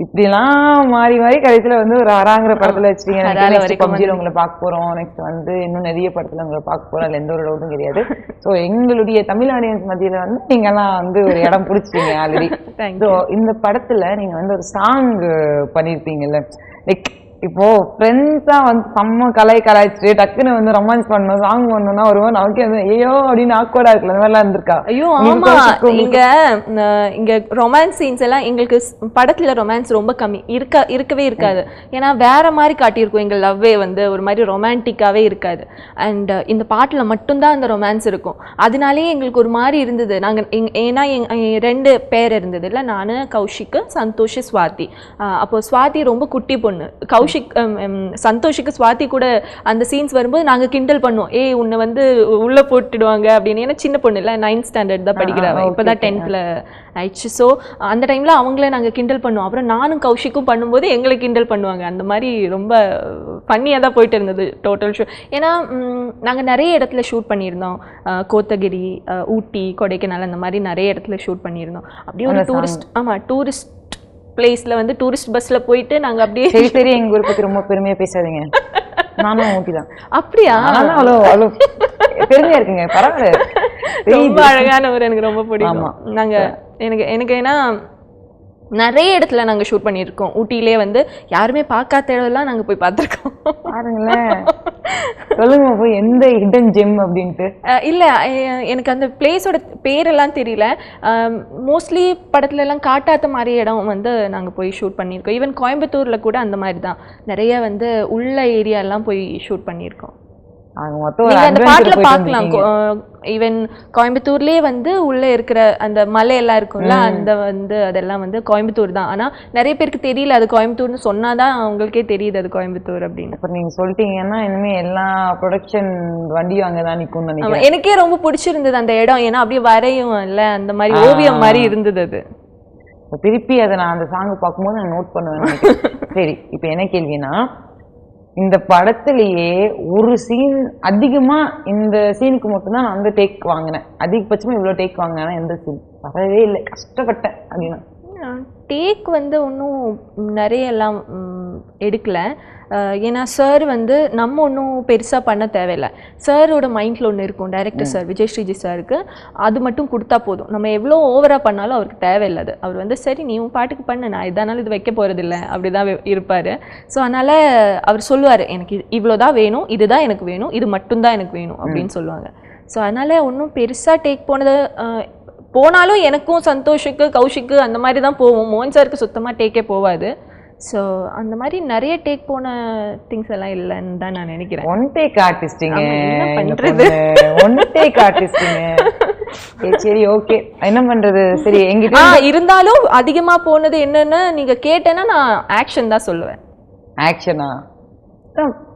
இப்படிலாம் மாறி கடைசியில் வந்து ஒரு ஹராங்கிற படத்தில் வச்சுட்டீங்க. பப்ஜியில் உங்களை பார்க்க போகிறோம், நெக்ஸ்ட் வந்து இன்னும் நிறைய படத்தில் உங்களை பார்க்க போகிறோம், அதில் எந்த ஒரு டவுட்டும் கிடையாது. ஸோ எங்களுடைய தமிழ் ஆடியன்ஸ் மத்தியில் வந்து நீங்கள்லாம் வந்து ஒரு இடம் பிடிச்சிட்டீங்க ஆல்ரெடி. ஸோ இந்த படத்தில் நீங்கள் வந்து ஒரு சாங் பண்ணியிருப்பீங்கல்ல, லைக் இப்போ ஃப்ரெண்ட்ஸா வந்து செம்ம கலாய்ச்சிட்டு டக்குன்னு வந்து ரொமான்ஸ் பண்ணணும், சாங் பண்ணணும்னா ஒரு நமக்கே வந்து ஐயோ அப்படின்னு ஆக்வர்டா இருக்குல்ல, அந்த மாதிரிலாம் இருந்திருக்கா? ஐயோ ஆமா, இங்க ரொமான்ஸ் சீன்ஸ் எல்லாம் எங்களுக்கு படத்துல ரொமான்ஸ் ரொம்ப கம்மி இருக்கவே இருக்காது. ஏன்னா வேற மாதிரி காட்டியிருக்கும், எங்க லவ்வே வந்து ஒரு மாதிரி ரொமான்டிக்காவே இருக்காது. அண்ட் இந்த பாட்டுல மட்டும்தான் அந்த ரொமான்ஸ் இருக்கும். அதனாலேயே எங்களுக்கு ஒரு மாதிரி இருந்தது. நாங்க ஏன்னா 2 பேர் இருந்தது இல்லை, நானு கௌஷிக்கு, சந்தோஷ், ஸ்வாதி. அப்போ ஸ்வாதி ரொம்ப குட்டி பொண்ணு, சந்தோஷுக்கு ஸ்வாதி கூட அந்த சீன்ஸ் வரும்போது நாங்க கிண்டல் பண்ணுவோம், ஏய் உன்னை வந்து உள்ள போட்டுடுவாங்க அப்படின்னு. ஏன்னா சின்ன பொண்ணு இல்லை, 9th ஸ்டாண்டர்ட் தான் படிக்கிறாங்க, இப்போதான் 10th ஆயிடுச்சு. ஸோ அந்த டைம்ல அவங்கள நாங்கள் கிண்டல் பண்ணுவோம். அப்புறம் நானும் கௌஷிக்கும் பண்ணும்போது எங்களை கிண்டல் பண்ணுவாங்க. அந்த மாதிரி ரொம்ப ஃபன்னியாக தான் போயிட்டு இருந்தது டோட்டல் ஷோ. ஏன்னா நாங்கள் நிறைய இடத்துல ஷூட் பண்ணியிருந்தோம், கோத்தகிரி, ஊட்டி, கொடைக்கானல், அந்த மாதிரி நிறைய இடத்துல ஷூட் பண்ணியிருந்தோம். அப்படியே ஒரு டூரிஸ்ட் பிளேஸ்ல வந்து டூரிஸ்ட் பஸ்ல போயிட்டு நாங்க அப்படியே சரி எங்க ஊரை பத்தி ரொம்ப பெருமையா பேசாதீங்க, நானும் ஊட்டிதான். அப்படியா? அவ்வளோ பெருமையா இருக்குங்க, பரவாயில்ல. ரொம்ப அழகான ஒரு, எனக்கு ரொம்ப பிடிக்கும். நாங்க எனக்கு ஏன்னா நிறைய இடத்துல நாங்க ஷூட் பண்ணியிருக்கோம். ஊட்டியிலே வந்து யாருமே பார்க்காத இடம்லாம் நாங்க போய் பார்த்துருக்கோம். பாருங்களேன், சொல்லுங்க போய் எந்த ஹிடன் ஜெம் அப்படின்ட்டு. இல்ல எனக்கு அந்த பிளேஸோட பேரெல்லாம் தெரியல. மோஸ்ட்லி படத்துல எல்லாம் காட்டாத மாதிரி இடம் வந்து நாங்க போய் ஷூட் பண்ணியிருக்கோம். ஈவன் கோயம்புத்தூர்ல கூட அந்த மாதிரி தான் நிறைய வந்து உள்ள ஏரியாலாம் போய் ஷூட் பண்ணியிருக்கோம். அந்த பாட்டுல பார்க்கலாம். ஈவன் கோயம்புத்தூர்லயே வந்து உள்ள இருக்கிற அந்த மலை எல்லாம் இருக்கும்ல, அந்த வந்து அதெல்லாம் வந்து கோயம்புத்தூர் தான். ஆனா நிறைய பேருக்கு தெரியல அது கோயம்புத்தூர்னு, சொன்னாதான் அவங்களுக்கே தெரியுது அது கோயம்புத்தூர் அப்படின்னு. அப்புறம் நீங்க சொல்லிட்டீங்கன்னா இனிமே எல்லா ப்ரொடக்ஷன் வண்டியும் அங்கதான் நிற்கும் நினைக்கிறேன். எனக்கே ரொம்ப பிடிச்சிருந்தது அந்த இடம். ஏன்னா அப்படியே வரையும் இல்ல, அந்த மாதிரி ஓவியம் மாதிரி இருந்தது அது. திருப்பி அதை நான் அந்த சாங் பார்க்கும்போது நான் நோட் பண்ணுவேன். சரி, இப்ப என்ன கேள்வினா, இந்த படத்திலேயே ஒரு சீன் அதிகமா, இந்த சீனுக்கு மட்டும்தான் நான் வந்து டேக் வாங்கினேன், அதிகபட்சமா இவ்வளவு டேக் வாங்கினேன், எந்த சீன் வரவே இல்லை, கஷ்டப்பட்டேன் அப்படின்னா? டேக் வந்து ஒன்றும் நிறைய எல்லாம் எடுக்கல. ஏன்னா சார் வந்து நம்ம ஒன்றும் பெருசாக பண்ண தேவையில்லை. சாரோட மைண்டில் ஒன்று இருக்கும், டைரக்டர் சார் விஜய் ஸ்ரீஜி சாருக்கு அது மட்டும் கொடுத்தா போதும். நம்ம எவ்வளோ ஓவராக பண்ணாலும் அவருக்கு தேவையில்லாது. அவர் வந்து சரி நீ உன் பாட்டுக்கு பண்ணு, நான் இதானாலும் இது வைக்க போகிறதில்ல அப்படி தான் இருப்பார். ஸோ அதனால் அவர் சொல்லுவார், எனக்கு இவ்வளோதான் வேணும், இதுதான் எனக்கு வேணும், இது மட்டும்தான் எனக்கு வேணும் அப்படின்னு சொல்லுவாங்க. ஸோ அதனால் ஒன்றும் பெருசாக டேக் போனது போனாலும் எனக்கும் சந்தோஷுக்கு கௌஷிக்கு அந்த மாதிரி தான் போவோம். மோகன் சாருக்கு சுத்தமாக டேக்கே போகாது. ஸோ அந்த மாதிரி நிறைய டேக் போன திங்ஸ் எல்லாம் இல்லைன்னு தான் நான் நினைக்கிறேன். ஒன் டேக் ஆர்டிஸ்டிங்க, என்ன பண்ணுறது, ஒன் டேக் ஆர்டிஸ்டிங்க. சரி ஓகே, என்ன பண்றது. சரி எங்கிட்ட இருந்தாலும் அதிகமாக போனது என்னன்னு நீங்கள் கேட்டேன்னா நான் ஆக்ஷன் தான் சொல்லுவேன். ஆக்ஷனா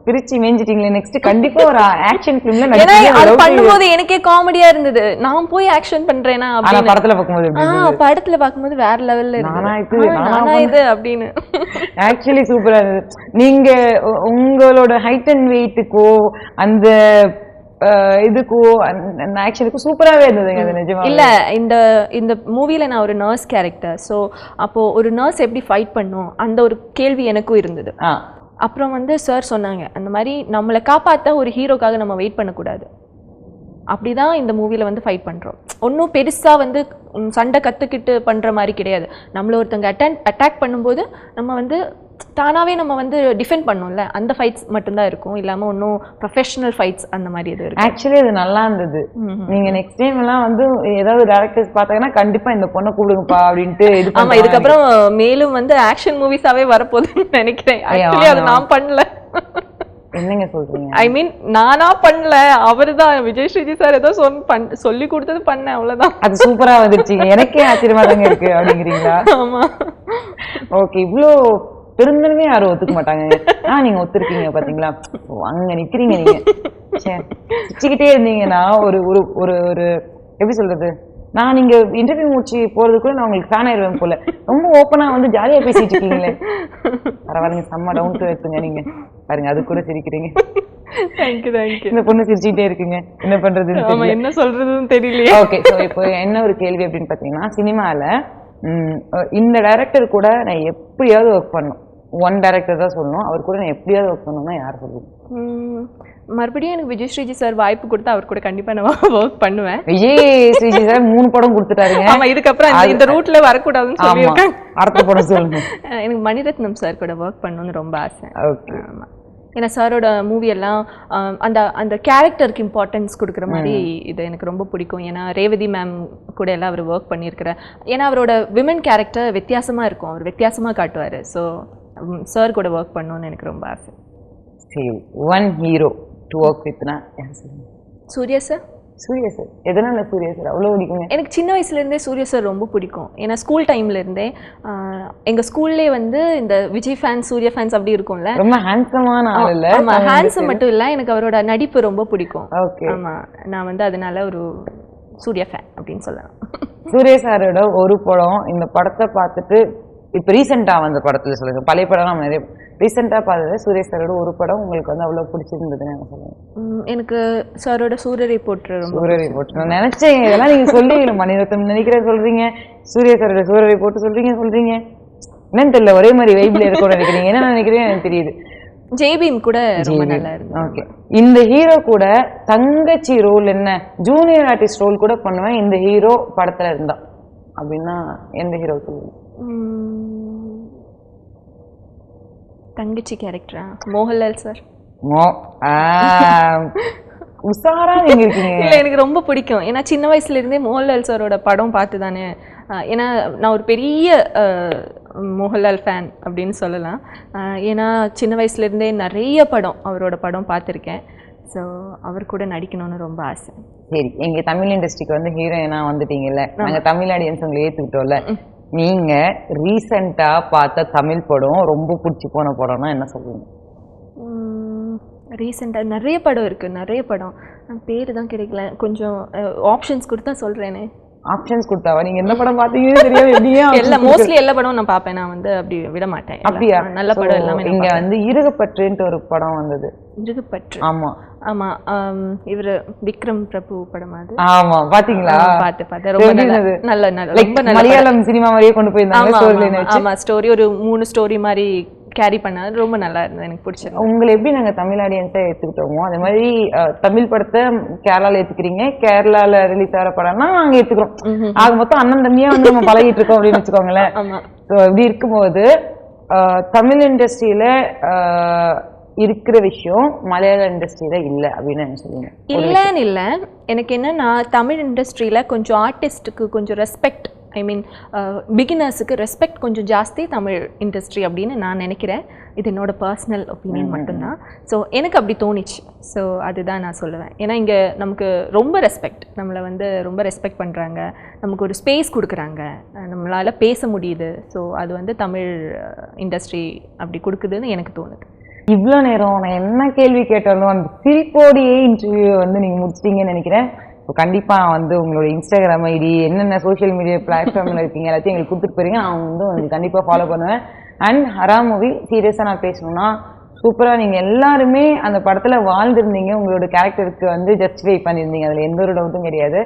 பிரிச்சு மேஞ்சிட்டீங்களே. நெக்ஸ்ட் கண்டிப்பா ஒரு ஆக்ஷன் ஃபிலிம்ல அது பண்ணும்போது எனக்கே காமெடியா இருந்தது. நான் போய் ஆக்ஷன் பண்றேனா அப்படின்னு படத்துல பார்க்கும்போது படத்துல பார்க்கும்போது வேற லெவல்ல இருக்கு. நானா இது அப்படின்னு ஆக்சுவலி சூப்பரா இருந்தது. நீங்க உங்களோட ஹைட் அண்ட் வெயிட்டுக்கோ அந்த இதுக்கோ அந்த ஆக்ஷனுக்கு சூப்பராகவே இருந்ததுங்க நிஜமா. இல்லை இந்த மூவியில் நான் ஒரு நர்ஸ் கேரக்டர். ஸோ அப்போது ஒரு நர்ஸ் எப்படி ஃபைட் பண்ணும் அந்த ஒரு கேள்வி எனக்கும் இருந்தது. அப்புறம் வந்து சார் சொன்னாங்க, அந்த மாதிரி நம்மளை காப்பாற்ற ஒரு ஹீரோக்காக நம்ம வெயிட் பண்ணக்கூடாது. அப்படி தான் இந்த மூவியில் வந்து ஃபைட் பண்ணுறோம். ஒன்றும் பெருசாக வந்து சண்டை கற்றுக்கிட்டு பண்ணுற மாதிரி கிடையாது. நம்மளை ஒருத்தங்க அட்டாக் பண்ணும்போது நம்ம வந்து தானாகவே நம்ம வந்து டிஃபெண்ட் பண்ணோம்ல, அந்த ஃபைட்ஸ் மட்டும்தான் இருக்கும். இல்லாமல் ஒன்றும் ப்ரொஃபஷனல் ஃபைட்ஸ் அந்த மாதிரி இது இருக்கு. ஆக்சுவலி அது நல்லா இருந்தது. நீங்கள் நெக்ஸ்ட் டைம் எல்லாம் வந்து ஏதாவது டேரக்டர்ஸ் பார்த்தாங்கன்னா கண்டிப்பாக இந்த பொண்ணை கூப்பிடுங்கப்பா அப்படின்ட்டு. ஆமாம், இதுக்கப்புறம் மேலும் வந்து ஆக்ஷன் மூவிஸாகவே வரப்போகுதுன்னு நினைக்கிறேன். ஆக்சுவலி அது நான் பண்ணல. என்னங்க சொல்றீங்க? ஐ மீன் நானா பண்ணல, அவரு தான் விஜய் ஸ்ரீஜி சார் ஏதோ சொல்லி கொடுத்தது பண்ணேன், அவ்வளவுதான். அது சூப்பரா வந்துருச்சு, எனக்கே ஆச்சரியமா தாங்க இருக்கு அப்படிங்கிறீங்களா? ஆமா. ஓகே, இவ்வளோ பெருந்தனமே யாரும் ஒத்துக்க மாட்டாங்க. நீங்க ஒத்துருக்கீங்க பாத்தீங்களா, அங்க நிக்கிறீங்க நீங்க. சிரிச்சுக்கிட்டே இருந்தீங்கன்னா ஒரு ஒரு ஒரு ஒரு எப்படி சொல்றது, நான் நீங்க இன்டர்வியூ முடிச்சு போறதுக்குள்ள நான் உங்களுக்கு ஃபேன் ஆயிடுவேன் போல. ரொம்ப ஓப்பனா வந்து ஜாலியா பேசிட்டு இருக்கீங்களே. பரவாயில்லைங்க, செம்ம டவுன் டு எர்த்துங்க நீங்க. பாருங்க அது கூட சிரிக்கிறீங்க. இந்த பொண்ணு சிரிச்சுக்கிட்டே இருக்குங்க, என்ன பண்றது, என்ன சொல்றதுன்னு தெரியலையே. ஓகே, ஸோ இப்போ என்ன ஒரு கேள்வி அப்படின்னு பாத்தீங்கன்னா, சினிமால இந்த டைரக்டர் கூட நான் எப்படியாவது ஒர்க் பண்ணணும், ஒன் டைரக்டர் தான் சொல்லணும், அவர் கூட நான் எப்படியாவது ஒர்க் பண்ணணும்னா யார் சொல்லுங்க? மறுபடியும் எனக்கு விஜய் ஸ்ரீஜி சார் வாய்ப்பு கொடுத்தா அவர் கூட கண்டிப்பா நான் ஒர்க் பண்ணுவேன். விஜய் ஸ்ரீஜி சார் 3 படம் கொடுத்துட்டாருங்க. ஆமா, இதுக்கப்புறம் இந்த ரூட்ல வரக்கூடாதுன்னு சொல்லியிருக்காங்க. அடுத்த படம் சொல்லுங்க. எனக்கு மணிரத்னம் சார் கூட ஒர்க் பண்ணணும்னு ரொம்ப ஆசை. ஓகே. ஆமா, ஏன்னா சாரோட மூவி எல்லாம் அந்த அந்த கேரக்டருக்கு இம்பார்ட்டன்ஸ் கொடுக்குற மாதிரி இது எனக்கு ரொம்ப பிடிக்கும். ஏன்னா ரேவதி மேம் கூட எல்லாம் அவர் ஒர்க் பண்ணியிருக்கிறார். ஏன்னா அவரோட விமன் கேரக்டர் வித்தியாசமாக இருக்கும், அவர் வித்தியாசமாக காட்டுவார். ஸோ சார் கூட ஒர்க் பண்ணணும்னு எனக்கு ரொம்ப ஆசை. சரி, ஒன் ஹீரோ டு ஒர்க் வித்னா சூர்யா சார். சூர்யா சார் எதனால சூர்யா சார் அவ்வளோ பிடிக்குங்க? எனக்கு சின்ன வயசுலேருந்தே சூர்யா சார் ரொம்ப பிடிக்கும். ஏன்னா ஸ்கூல் டைம்லேருந்தே எங்கள் ஸ்கூல்லே வந்து இந்த விஜய் ஃபேன்ஸ் சூர்யா ஃபேன்ஸ் அப்படி இருக்கும்ல. ரொம்ப ஹேண்ட்ஸமான ஆள் இல்லை? ஆமாம், ஹேண்ட்ஸம் மட்டும் இல்லை, எனக்கு அவரோட நடிப்பு ரொம்ப பிடிக்கும். ஓகே. ஆமாம், நான் வந்து அதனால ஒரு சூர்யா ஃபேன் அப்படின்னு சொல்லலாம். சூர்யா சாரோட ஒரு படம், இந்த படத்தை பார்த்துட்டு இப்போ ரீசெண்டாக வந்த படத்தில் சொல்லுங்க, பழைய படம் நம்ம நிறைய ரீசெண்டாக பார்த்தது, சூர்யா சாரோட ஒரு படம் உங்களுக்கு வந்து அவ்வளோ பிடிச்சிருந்ததுன்னு எனக்கு சொல்லுங்க. எனக்கு சாரோட சூரரை போற்று. சூரரை போற்று நான் நினைச்சேன், இதெல்லாம் நீங்கள் சொல்லி மணிரத்னம் நினைக்கிறேன் சொல்றீங்க, சூர்யா சாரோட சூரரை போட்டு சொல்றீங்க என்னன்னு தெரியல, ஒரே மாதிரி வைப்ல இருக்கும்னு நினைக்கிறீங்க. என்ன நினைக்கிறீங்க எனக்கு தெரியுது. ஜெய்பீம் கூட ரொம்ப நல்லா இருந்தது. ஓகே, இந்த ஹீரோ கூட தங்கச்சி ரோல் என்ன, ஜூனியர் ஆர்டிஸ்ட் ரோல் கூட பண்ணுவேன் இந்த ஹீரோ படத்துல இருந்தா அப்படின்னா எந்த ஹீரோ சொல்லுங்க? தங்கச்சி கேரக்டரா? மோகன்லால் சார். உசாரா நீங்க இருக்கீங்க. இல்லை, எனக்கு ரொம்ப பிடிக்கும். ஏன்னா சின்ன வயசுல இருந்தே மோகன்லால் சாரோட படம் பார்த்து தானே. ஏன்னா நான் ஒரு பெரிய மோகன்லால் ஃபேன் அப்படின்னு சொல்லலாம். ஏன்னா சின்ன வயசுலேருந்தே நிறைய படம் அவரோட படம் பார்த்துருக்கேன். ஸோ அவர் கூட நடிக்கணும்னு ரொம்ப ஆசை. சரி, எங்க தமிழ் இண்டஸ்ட்ரிக்கு வந்து ஹீரோயினா வந்துட்டீங்கல்ல, நாங்க தமிழ் ஆடியன்ஸ் உங்களை ஏற்றுக்கிட்டோம்ல, நீங்க ரீசெண்டா பார்த்த தமிழ் படம் ரொம்ப பிடிச்சி போன படம்னா என்ன சொல்லுவீங்க? ரீசெண்டாக நிறைய படம் இருக்குது, நிறைய படம். பேர் தான் கிடைக்கல, கொஞ்சம் ஆப்ஷன்ஸ் கொடுத்தா சொல்கிறேனே. ஆப்ஷன்ஸ் கொடுத்தாவா? நீங்க என்ன படம் பார்த்தீங்கன்னு தெரியாது. எப்படியா எல்லா மோஸ்ட்லி எல்லா படமும் நான் பார்ப்பேன், நான் வந்து அப்படி விட மாட்டேன். அப்படியா? நல்ல படம் எல்லாமே. இங்க வந்து இருகப்பற்றுன்ட்டு ஒரு படம் வந்தது. இருகப்பற்று? ஆமா ஆமா, இவர் விக்ரம் பிரபு படம் அது. ஆமா, பாத்தீங்களா? பார்த்து ரொம்ப நல்ல ரொம்ப நல்ல மலையாளம் சினிமா மாதிரியே கொண்டு போயிருந்தாங்க ஸ்டோரி லைன் வச்சு. ஆமா, ஸ்டோரி ஒரு 3 ஸ்டோரி மாதிரி கேரி பண்ணாரு. ரொம்ப நல்லா இருந்தது, எனக்கு பிடிச்சிருந்தது. உங்களை எப்படி நாங்க தமிழ் ஆடியன்ஸை எடுத்துக்கிட்டோமோ அதே மாதிரி தமிழ் படத்தை கேரளால ஏத்துக்கிறீங்க, கேரளால ரிலீஸ் ஆகிற படம்னா நாங்க ஏத்துக்கிறோம். ஆக மொத்தம் அண்ணன் தம்பியா வந்து நம்ம பழகிட்டு இருக்கோம் அப்படின்னு வச்சுக்கோங்களேன். ஆமா. ஸோ இப்படி இருக்கும்போது தமிழ் இண்டஸ்ட்ரியில இருக்கிற விஷயம் மலையாள இண்டஸ்ட்ரியில இல்லை அப்படின்னு என்ன சொல்லுங்க? இல்லைன்னு இல்லை, எனக்கு என்னன்னா தமிழ் இண்டஸ்ட்ரியில் கொஞ்சம் ஆர்டிஸ்ட்டுக்கு கொஞ்சம் ரெஸ்பெக்ட், ஐ மீன் பிகினர்ஸுக்கு ரெஸ்பெக்ட் கொஞ்சம் ஜாஸ்தி தமிழ் இண்டஸ்ட்ரி அப்படின்னு நான் நினைக்கிறேன். இது என்னோட பர்சனல் ஒப்பீனியன் மட்டும்தான். ஸோ எனக்கு அப்படி தோணிச்சு. ஸோ அதுதான் நான் சொல்லுவேன். ஏன்னா இங்கே நமக்கு ரொம்ப ரெஸ்பெக்ட், நம்மளை வந்து ரொம்ப ரெஸ்பெக்ட் பண்ணுறாங்க, நமக்கு ஒரு ஸ்பேஸ் கொடுக்குறாங்க, நம்மளால் பேச முடியுது. ஸோ அது வந்து தமிழ் இண்டஸ்ட்ரி அப்படி கொடுக்குதுன்னு எனக்கு தோணுது. இவ்வளோ நேரம் நான் என்ன கேள்வி கேட்டாலும் அந்த சிரிப்போடையே இன்டர்வியூ வந்து நீங்கள் முடிச்சிட்டீங்கன்னு நினைக்கிறேன். ஸோ கண்டிப்பாக வந்து உங்களோட இன்ஸ்டாகிராம் ஐடி என்னென்ன சோஷியல் மீடியா பிளாட்ஃபார்மில் இருக்கீங்க எல்லாத்தையும் எங்களுக்கு கொடுத்துட்டு போயிருங்க. நான் வந்து உங்களுக்கு கண்டிப்பாக ஃபாலோ பண்ணுவேன். அண்ட் ஹரா மூவி சீரியஸாக நான் பேசணும்னா சூப்பராக நீங்கள் எல்லாருமே அந்த படத்தில் வாழ்ந்துருந்தீங்க, உங்களோட கேரக்டருக்கு வந்து ஜஸ்டிஃபை பண்ணியிருந்தீங்க, அதில் எந்த ஒரு டவுட்டும் கிடையாது.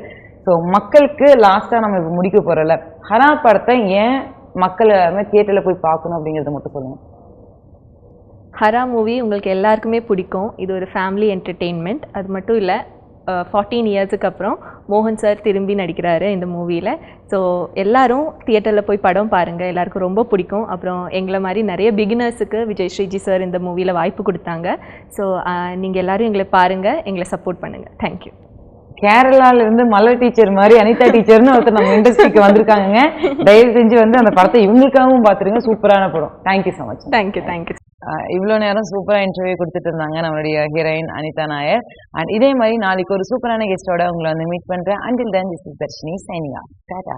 ஸோ மக்களுக்கு லாஸ்ட்டாக நம்ம இப்போ முடிக்க போகிறோம்ல, ஹரா படத்தை ஏன் மக்கள் எல்லாருமே தியேட்டரில் போய் பார்க்கணும் அப்படிங்கிறத மட்டும் சொல்லுங்கள். ஹரா மூவி உங்களுக்கு எல்லாருக்குமே பிடிக்கும். இது ஒரு ஃபேமிலி என்டர்டெயின்மெண்ட். அது மட்டும் இல்லை, 14 இயர்ஸுக்கு அப்புறம் மோகன் சார் திரும்பி நடிக்கிறாரு இந்த மூவியில். ஸோ எல்லாரும் தியேட்டரில் போய் படம் பாருங்கள், எல்லாருக்கும் ரொம்ப பிடிக்கும். அப்புறம் எங்களை மாதிரி நிறைய பிகினர்ஸுக்கு விஜய் ஸ்ரீஜி சார் இந்த மூவியில் வாய்ப்பு கொடுத்தாங்க. ஸோ நீங்கள் எல்லோரும் எங்களை பாருங்கள், எங்களை சப்போர்ட் பண்ணுங்கள். தேங்க்யூ. கேரளால இருந்து மலர் டீச்சர் மாதிரி அனிதா டீச்சர்னு ஒருத்தர் நம்ம இண்டஸ்ட்ரிக்கு வந்திருக்காங்க. தயவு செஞ்சு வந்து அந்த படத்தை இவங்களுக்காகவும் பார்த்துருங்க, சூப்பரான படம். Thank you so much. தேங்க்யூ. இவ்வளோ நேரம் சூப்பராக இன்டர்வியூ கொடுத்துட்டு இருந்தாங்க நம்மளுடைய ஹீரோயின் அனிதா நாயர். அண்ட் இதே மாதிரி நாளைக்கு ஒரு சூப்பரான கெஸ்டோட உங்களை வந்து மீட் பண்ணுறேன். Until then this is Darshini signing off. Tata.